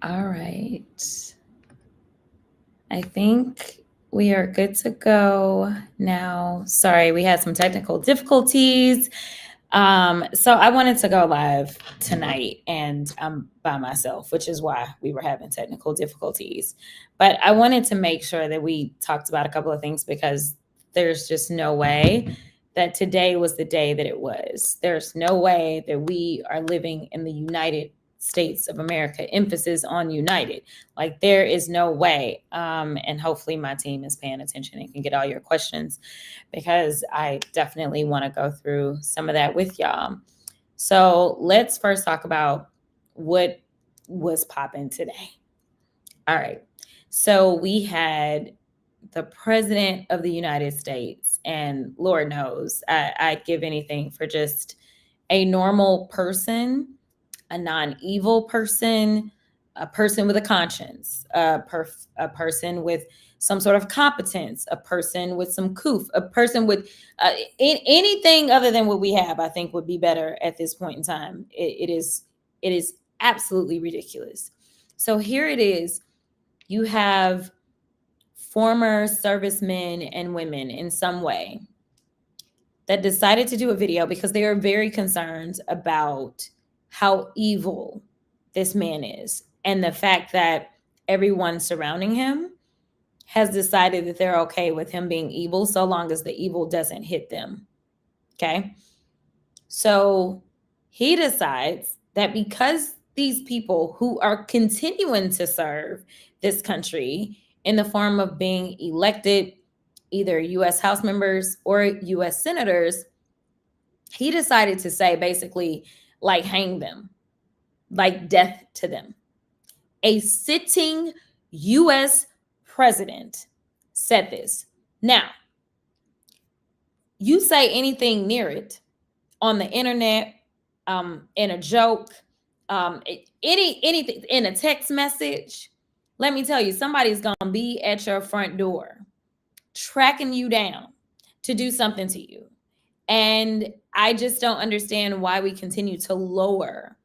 All right. I think we are good to go now. Sorry, we had some technical difficulties. So I wanted to go live tonight and I'm by myself, which is why we were having technical difficulties. But I wanted to make sure that we talked about a couple of things because there's just no way that today was the day that it was. There's no way that we are living in the United States of America, emphasis on united. Like there is no way. And hopefully my team is paying attention and can get all your questions because I definitely want to go through some of that with y'all. So let's first talk about what was popping today. All right. So we had the president of the United States, and Lord knows I'd give anything for just a normal person, a non-evil person, a person with a conscience, a person with some sort of competence, a person with some coof, a person with anything other than what we have. I think would be better at this point in time. It is absolutely ridiculous. So here it is. You have former servicemen and women in some way that decided to do a video because they are very concerned about how evil this man is and the fact that everyone surrounding him has decided that they're okay with him being evil so long as the evil doesn't hit them. Okay. So he decides that because these people who are continuing to serve this country in the form of being elected either US House members or US senators, he decided to say basically, like, hang them, like death to them. A sitting US president said this. Now, you say anything near it on the internet, in a joke, anything in a text message, let me tell you, somebody's gonna be at your front door tracking you down to do something to you. And I just don't understand why we continue to lower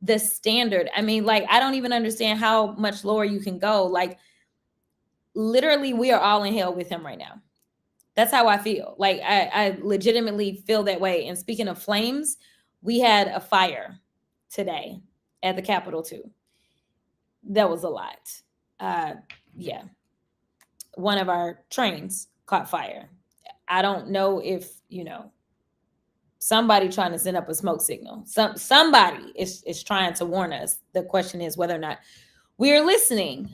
the standard. I mean, like, I don't even understand how much lower you can go. Like, literally, we are all in hell with him right now. That's how I feel. Like, I legitimately feel that way. And speaking of flames, we had a fire today at the Capitol, too. That was a lot. Yeah. One of our trains caught fire. I don't know if, somebody trying to send up a smoke signal. Somebody is trying to warn us. The question is whether or not we're listening.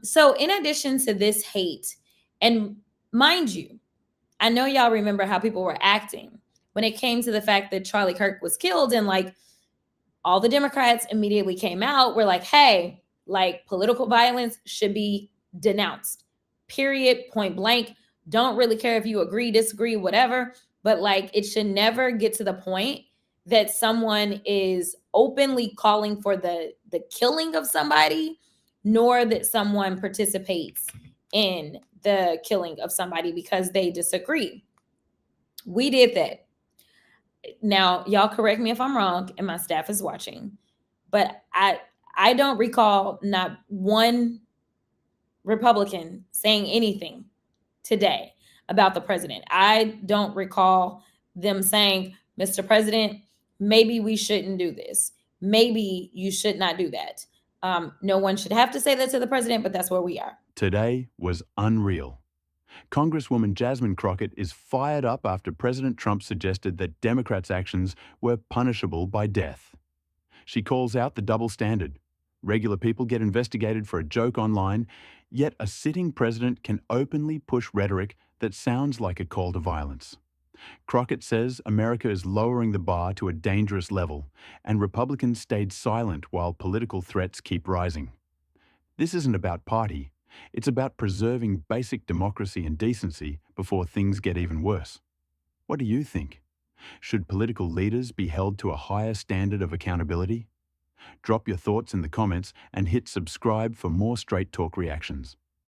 So in addition to this hate, and mind you, I know y'all remember how people were acting when it came to the fact that Charlie Kirk was killed, and like all the Democrats immediately came out, were like, hey, like political violence should be denounced. Period, point blank. Don't really care if you agree, disagree, whatever, but like it should never get to the point that someone is openly calling for the killing of somebody, nor that someone participates in the killing of somebody because they disagree. We did that. Now, y'all correct me if I'm wrong, and my staff is watching, but I don't recall not one Republican saying anything today about the president. I don't recall them saying, Mr. President, maybe we shouldn't do this. Maybe you should not do that. No one should have to say that to the president, but that's where we are. Today was unreal. Congresswoman Jasmine Crockett is fired up after President Trump suggested that Democrats' actions were punishable by death. She calls out the double standard. Regular people get investigated for a joke online, yet a sitting president can openly push rhetoric that sounds like a call to violence. Crockett says America is lowering the bar to a dangerous level, and Republicans stayed silent while political threats keep rising. This isn't about party. It's about preserving basic democracy and decency before things get even worse. What do you think? Should political leaders be held to a higher standard of accountability? Drop your thoughts in the comments and hit subscribe for more Straight Talk reactions.